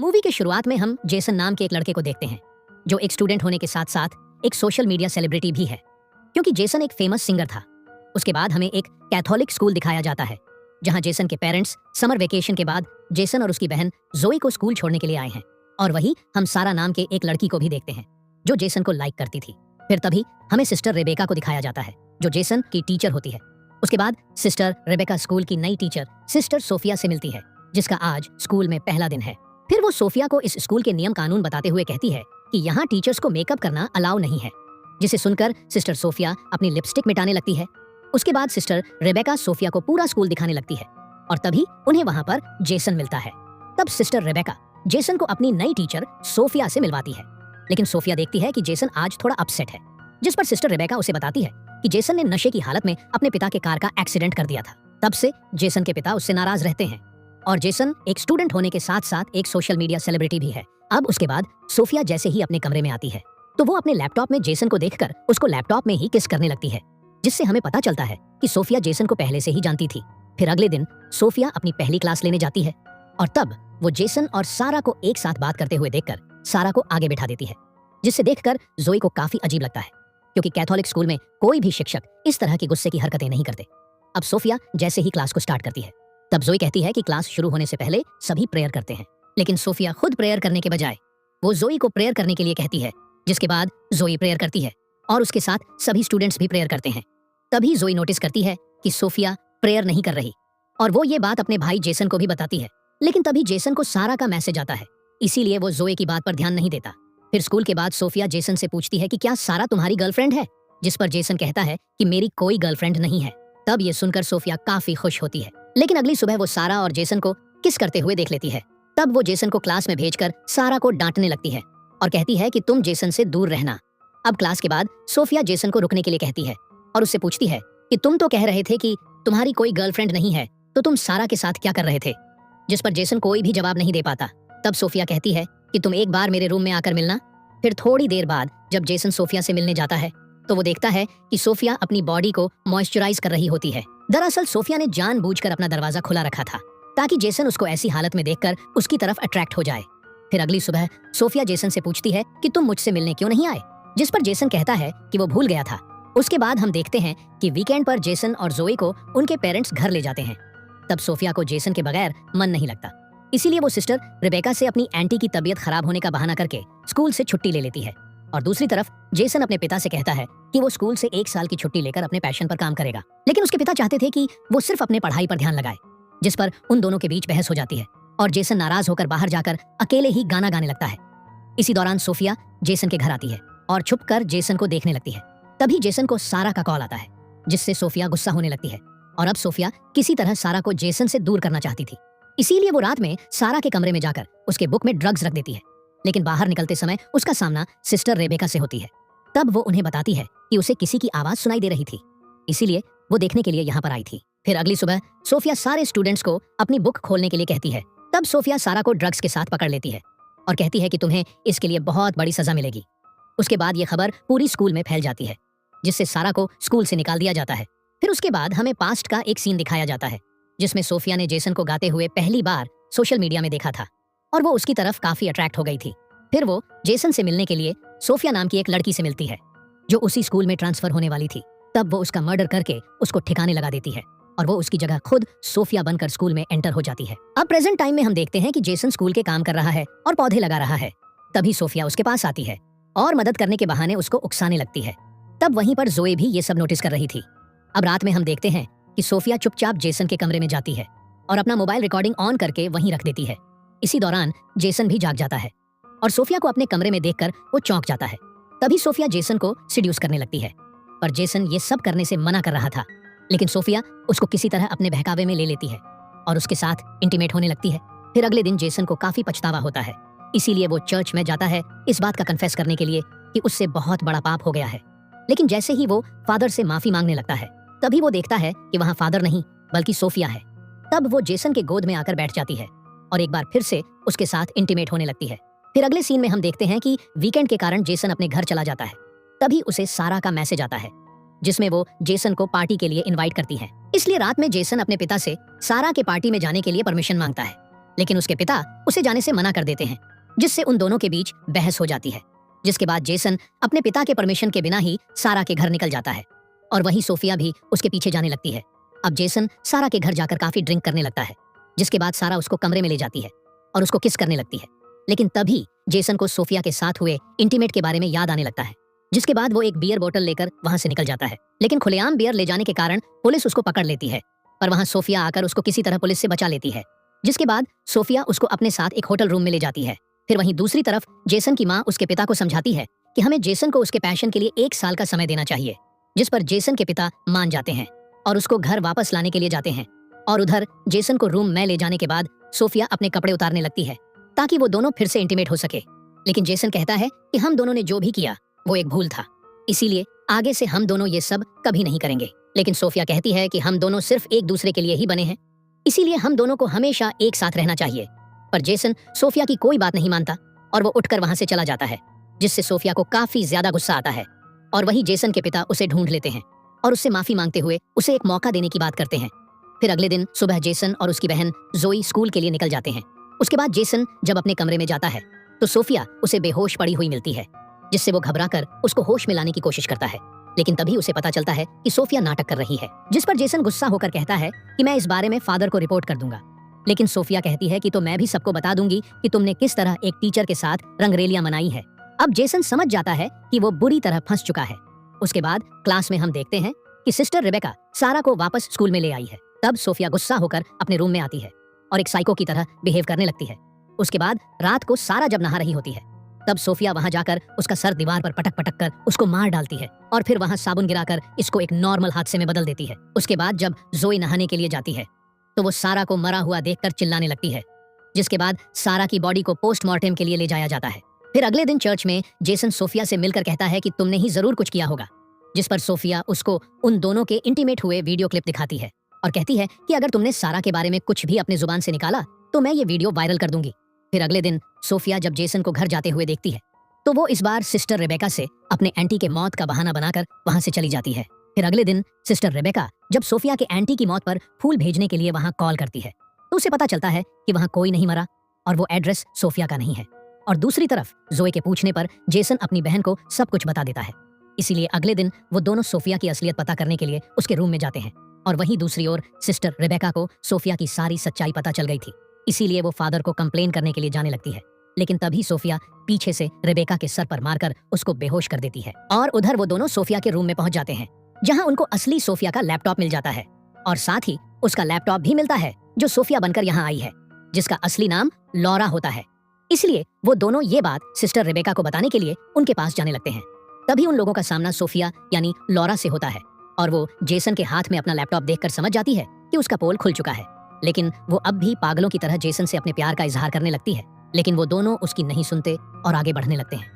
Movie के शुरुआत में हम जेसन नाम के एक लड़के को देखते हैं जो एक स्टूडेंट होने के साथ साथ एक सोशल मीडिया सेलिब्रिटी भी है, क्योंकि जेसन एक फेमस सिंगर था। उसके बाद हमें एक कैथोलिक स्कूल दिखाया जाता है जहां जेसन के पेरेंट्स समर वेकेशन के बाद जेसन और उसकी बहन जोई को स्कूल छोड़ने के लिए आए हैं। और वही हम सारा नाम के एक लड़की को भी देखते हैं जो जेसन को लाइक करती थी। फिर तभी हमें सिस्टर रेबेका को दिखाया जाता है जो जेसन की टीचर होती है। उसके बाद सिस्टर रेबेका स्कूल की नई टीचर सिस्टर सोफिया से मिलती है जिसका आज स्कूल में पहला दिन है। फिर वो सोफिया को इस स्कूल के नियम कानून बताते हुए कहती है कि यहाँ टीचर्स को मेकअप करना अलाउ नहीं है, जिसे सुनकर सिस्टर सोफिया अपनी लिपस्टिक मिटाने लगती है। उसके बाद सिस्टर रेबेका सोफिया को पूरा स्कूल दिखाने लगती है और तभी उन्हें वहां पर जेसन मिलता है। तब सिस्टर रेबेका जेसन को अपनी नई टीचर सोफिया से मिलवाती है, लेकिन सोफिया देखती है कि जेसन आज थोड़ा अपसेट है, जिस पर सिस्टर रेबेका उसे बताती है कि जेसन ने नशे की हालत में अपने पिता के कार का एक्सीडेंट कर दिया था। तब से जेसन के पिता उससे नाराज रहते हैं और जेसन एक स्टूडेंट होने के साथ साथ एक सोशल मीडिया सेलिब्रिटी भी है। अब उसके बाद सोफिया जैसे ही अपने कमरे में आती है तो वो अपने लैपटॉप में जेसन को देखकर उसको लैपटॉप में ही किस करने लगती है, जिससे हमें पता चलता है कि सोफिया जेसन को पहले से ही जानती थी। फिर अगले दिन सोफिया अपनी पहली क्लास लेने जाती है और तब वो जेसन और सारा को एक साथ बात करते हुए देखकर सारा को आगे बिठा देती है, जिससे देखकर जोई को काफी अजीब लगता है क्योंकि कैथोलिक स्कूल में कोई भी शिक्षक इस तरह की गुस्से की हरकतें नहीं करते। अब सोफिया जैसे ही क्लास को स्टार्ट करती है तब जोई कहती है कि क्लास शुरू होने से पहले सभी प्रेयर करते हैं, लेकिन सोफिया खुद प्रेयर करने के बजाय वो जोई को प्रेयर करने के लिए कहती है, जिसके बाद जोई प्रेयर करती है और उसके साथ सभी स्टूडेंट्स भी प्रेयर करते हैं। तभी जोई नोटिस करती है कि सोफिया प्रेयर नहीं कर रही और वो ये बात अपने भाई जेसन को भी बताती है, लेकिन तभी जेसन को सारा का मैसेज आता है, इसीलिए वो जोई की बात पर ध्यान नहीं देता। फिर स्कूल के बाद सोफिया जेसन से पूछती है कि क्या सारा तुम्हारी गर्लफ्रेंड है, जिस पर जेसन कहता है कि मेरी कोई गर्लफ्रेंड नहीं है। तब ये सुनकर सोफिया काफी खुश होती है, लेकिन अगली सुबह वो सारा और जेसन को किस करते हुए देख लेती है। तब वो जेसन को क्लास में भेजकर सारा को डांटने लगती है और कहती है कि तुम जेसन से दूर रहना। अब क्लास के बाद सोफिया जेसन को रुकने के लिए कहती है और उससे पूछती है कि तुम तो कह रहे थे कि तुम्हारी कोई गर्लफ्रेंड नहीं है, तो तुम सारा के साथ क्या कर रहे थे, जिस पर जेसन कोई भी जवाब नहीं दे पाता। तब सोफिया कहती है कि तुम एक बार मेरे रूम में आकर मिलना। फिर थोड़ी देर बाद जब जेसन सोफिया से मिलने जाता है तो वो देखता है कि सोफिया अपनी बॉडी को मॉइस्चराइज कर रही होती है। दरअसल सोफिया ने जानबूझकर अपना दरवाजा खुला रखा था ताकि जेसन उसको ऐसी हालत में देखकर उसकी तरफ अट्रैक्ट हो जाए। फिर अगली सुबह सोफिया जेसन से पूछती है कि तुम मुझसे मिलने क्यों नहीं आए, जिस पर जेसन कहता है कि वो भूल गया था। उसके बाद हम देखते हैं कि वीकेंड पर जेसन और जोई को उनके पेरेंट्स घर ले जाते हैं। तब सोफिया को जेसन के बगैर मन नहीं लगता, इसीलिए वो सिस्टर रेबेका से अपनी आंटी की तबीयत खराब होने का बहाना करके स्कूल से छुट्टी ले लेती है। और दूसरी तरफ जेसन अपने पिता से कहता है कि वो स्कूल से 1 साल की छुट्टी लेकर अपने पैशन पर काम करेगा, लेकिन उसके पिता चाहते थे कि वो सिर्फ अपने पढ़ाई पर ध्यान लगाए, जिस पर उन दोनों के बीच बहस हो जाती है और जेसन नाराज होकर बाहर जाकर अकेले ही गाना गाने लगता है। इसी दौरान सोफिया जेसन के घर आती है और छुपकर जेसन को देखने लगती है। तभी जेसन को सारा का कॉल आता है, जिससे सोफिया गुस्सा होने लगती है और अब सोफिया किसी तरह सारा को जेसन से दूर करना चाहती थी, इसीलिए वो रात में सारा के कमरे में जाकर उसके बुक में ड्रग्स रख देती है। लेकिन बाहर निकलते समय उसका सामना सिस्टर रेबेका से होती है। तब वो उन्हें बताती है कि उसे किसी की आवाज सुनाई दे रही थी, इसीलिए वो देखने के लिए यहाँ पर आई थी। फिर अगली सुबह सोफिया सारे स्टूडेंट्स को अपनी बुक खोलने के लिए कहती है। तब सोफिया सारा को ड्रग्स के साथ पकड़ लेती है और कहती है कि तुम्हें इसके लिए बहुत बड़ी सजा मिलेगी। उसके बाद ये खबर पूरी स्कूल में फैल जाती है, जिससे सारा को स्कूल से निकाल दिया जाता है। फिर उसके बाद हमें पास्ट का एक सीन दिखाया जाता है जिसमें सोफिया ने जेसन को गाते हुए पहली बार सोशल मीडिया में देखा था और वो उसकी तरफ काफी अट्रैक्ट हो गई थी। फिर वो जेसन से मिलने के लिए सोफिया नाम की एक लड़की से मिलती है जो उसी स्कूल में ट्रांसफर होने वाली थी। तब वो उसका मर्डर करके उसको ठिकाने लगा देती है और वो उसकी जगह खुद सोफिया बनकर स्कूल में एंटर हो जाती है। अब प्रेजेंट टाइम में हम देखते हैं कि जेसन स्कूल के काम कर रहा है और पौधे लगा रहा है। तभी सोफिया उसके पास आती है और मदद करने के बहाने उसको उकसाने लगती है। तब वहीं पर जोए भी ये सब नोटिस कर रही थी। अब रात में हम देखते हैं कि सोफिया चुपचाप जेसन के कमरे में जाती है और अपना मोबाइल रिकॉर्डिंग ऑन करके वहीं रख देती है। इसी दौरान जेसन भी जाग जाता है और सोफिया को अपने कमरे में देखकर वो चौंक जाता है। तभी सोफिया जेसन को सिड्यूस करने लगती है, पर जेसन ये सब करने से मना कर रहा था, लेकिन सोफिया उसको किसी तरह अपने बहकावे में ले लेती है और उसके साथ इंटीमेट होने लगती है। फिर अगले दिन जेसन को काफी पछतावा होता है, इसीलिए वो चर्च में जाता है इस बात का कन्फेस करने के लिए कि उससे बहुत बड़ा पाप हो गया है। लेकिन जैसे ही वो फादर से माफी मांगने लगता है तभी वो देखता है कि वहाँ फादर नहीं बल्कि सोफिया है। तब वो जेसन के गोद में आकर बैठ जाती है और एक बार फिर से उसके साथ इंटीमेट होने लगती है। फिर अगले सीन में हम देखते हैं कि वीकेंड के कारण जेसन अपने घर चला जाता है। तभी उसे सारा का मैसेज आता है जिसमें वो जेसन को पार्टी के लिए इनवाइट करती है। इसलिए रात में जेसन अपने पिता से सारा के पार्टी में जाने के लिए परमिशन मांगता है, लेकिन उसके पिता उसे जाने से मना कर देते हैं, जिससे उन दोनों के बीच बहस हो जाती है। जिसके बाद जेसन अपने पिता के परमिशन के बिना ही सारा के घर निकल जाता है और वहीं सोफिया भी उसके पीछे जाने लगती है। अब जेसन सारा के घर जाकर काफी ड्रिंक करने लगता है, जिसके बाद सारा उसको कमरे में ले जाती है और उसको किस करने लगती है। लेकिन तभी जेसन को सोफिया के साथ हुए इंटीमेट के बारे में याद आने लगता है, जिसके बाद वो एक बियर बोतल लेकर वहां से निकल जाता है। लेकिन खुलेआम बियर ले जाने के कारण पुलिस उसको पकड़ लेती है, पर वहां सोफिया आकर उसको किसी तरह पुलिस से बचा लेती है। जिसके बाद सोफिया उसको अपने साथ एक होटल रूम में ले जाती है। फिर वहीं दूसरी तरफ जेसन की माँ उसके पिता को समझाती है कि हमें जेसन को उसके पैशन के लिए 1 साल का समय देना चाहिए, जिस पर जेसन के पिता मान जाते हैं और उसको घर वापस लाने के लिए जाते हैं। और उधर जेसन को रूम में ले जाने के बाद सोफिया अपने कपड़े उतारने लगती है ताकि वो दोनों फिर से इंटीमेट हो सके। लेकिन जेसन कहता है कि हम दोनों ने जो भी किया वो एक भूल था, इसीलिए आगे से हम दोनों ये सब कभी नहीं करेंगे। लेकिन सोफिया कहती है कि हम दोनों सिर्फ एक दूसरे के लिए ही बने हैं, इसीलिए हम दोनों को हमेशा एक साथ रहना चाहिए। पर जेसन सोफिया की कोई बात नहीं मानता और वो उठकर वहां से चला जाता है, जिससे सोफिया को काफी ज्यादा गुस्सा आता है। और वहीं जेसन के पिता उसे ढूंढ लेते हैं और उससे माफी मांगते हुए उसे एक मौका देने की बात करते हैं। फिर अगले दिन सुबह जेसन और उसकी बहन जोई स्कूल के लिए निकल जाते हैं। उसके बाद जेसन जब अपने कमरे में जाता है तो सोफिया उसे बेहोश पड़ी हुई मिलती है, जिससे वो घबराकर उसको होश में लाने की कोशिश करता है। लेकिन तभी उसे पता चलता है कि सोफिया नाटक कर रही है, जिस पर जेसन गुस्सा होकर कहता है कि मैं इस बारे में फादर को रिपोर्ट कर दूंगा। लेकिन सोफिया कहती है कि तो मैं भी सबको बता दूंगी कि तुमने किस तरह एक टीचर के साथ रंगरेलियां मनाई है। अब जेसन समझ जाता है कि वो बुरी तरह फंस चुका है। उसके बाद क्लास में हम देखते हैं कि सिस्टर रिबेका सारा को वापस स्कूल में ले आई है। तब सोफिया गुस्सा होकर अपने रूम में आती है और एक साइको की तरह बिहेव करने लगती है। उसके बाद रात को सारा जब नहा रही होती है तब सोफिया वहां जाकर उसका सर दीवार पर पटक पटक कर उसको मार डालती है और फिर वहां साबुन गिराकर इसको एक नॉर्मल हादसे में बदल देती है। उसके बाद जब जोई नहाने के लिए जाती है तो वो सारा को मरा हुआ देखकर चिल्लाने लगती है, जिसके बाद सारा की बॉडी को पोस्टमार्टम के लिए ले जाया जाता है। फिर अगले दिन चर्च में जेसन सोफिया से मिलकर कहता है कि तुमने ही जरूर कुछ किया होगा, जिस पर सोफिया उसको उन दोनों के इंटीमेट हुए वीडियो क्लिप दिखाती है और कहती है कि अगर तुमने सारा के बारे में कुछ भी अपने जुबान से निकाला तो मैं ये वीडियो वायरल कर दूंगी। फिर अगले दिन सोफिया जब जेसन को घर जाते हुए देखती है तो वो इस बार सिस्टर रेबेका से अपने एंटी के मौत का बहाना बनाकर वहां से चली जाती है। फिर अगले दिन सिस्टर रेबेका जब सोफिया के एंटी की मौत पर फूल भेजने के लिए वहां कॉल करती है तो उसे पता चलता है कि वहां कोई नहीं मरा और वो एड्रेस सोफिया का नहीं है। और दूसरी तरफ जोए के पूछने पर जेसन अपनी बहन को सब कुछ बता देता है। इसीलिए अगले दिन वो दोनों सोफिया की असलियत पता करने के लिए उसके रूम में जाते हैं। और वहीं दूसरी ओर सिस्टर रेबेका को सोफिया की सारी सच्चाई पता चल गई थी, इसीलिए वो फादर को कंप्लेन करने के लिए जाने लगती है। लेकिन तभी सोफिया पीछे से रेबेका के सर पर मारकर उसको बेहोश कर देती है। और उधर वो दोनों सोफिया के रूम में पहुंच जाते हैं, जहां उनको असली सोफिया का लैपटॉप मिल जाता है और साथ ही उसका लैपटॉप भी मिलता है जो सोफिया बनकर यहाँ आई है, जिसका असली नाम लॉरा होता है। इसलिए वो दोनों ये बात सिस्टर रेबेका को बताने के लिए उनके पास जाने लगते हैं। तभी उन लोगों का सामना सोफिया यानी लॉरा से होता है और वो जेसन के हाथ में अपना लैपटॉप देखकर समझ जाती है कि उसका पोल खुल चुका है। लेकिन वो अब भी पागलों की तरह जेसन से अपने प्यार का इजहार करने लगती है, लेकिन वो दोनों उसकी नहीं सुनते और आगे बढ़ने लगते हैं।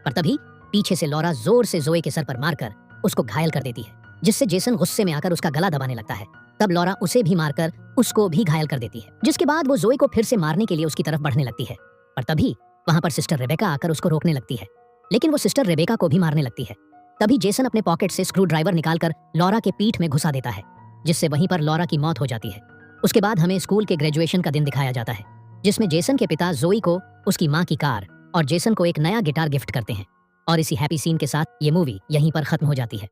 पर तभी पीछे से लॉरा जोर से जोए के सर पर मारकर उसको घायल कर देती है, जिससे जेसन गुस्से में आकर उसका गला दबाने लगता है। तब लॉरा उसे भी मारकर उसको भी घायल कर देती है, जिसके बाद वो जोए को फिर से मारने के लिए उसकी तरफ बढ़ने लगती है। पर तभी वहां पर सिस्टर रेबेका आकर उसको रोकने लगती है, लेकिन वो सिस्टर रेबेका को भी मारने लगती है। तभी जेसन अपने पॉकेट से स्क्रू ड्राइवर निकालकर लॉरा के पीठ में घुसा देता है, जिससे वहीं पर लॉरा की मौत हो जाती है। उसके बाद हमें स्कूल के ग्रेजुएशन का दिन दिखाया जाता है, जिसमें जेसन के पिता जोई को उसकी माँ की कार और जेसन को एक नया गिटार गिफ्ट करते हैं। और इसी हैप्पी सीन के साथ ये मूवी यहीं पर खत्म हो जाती है।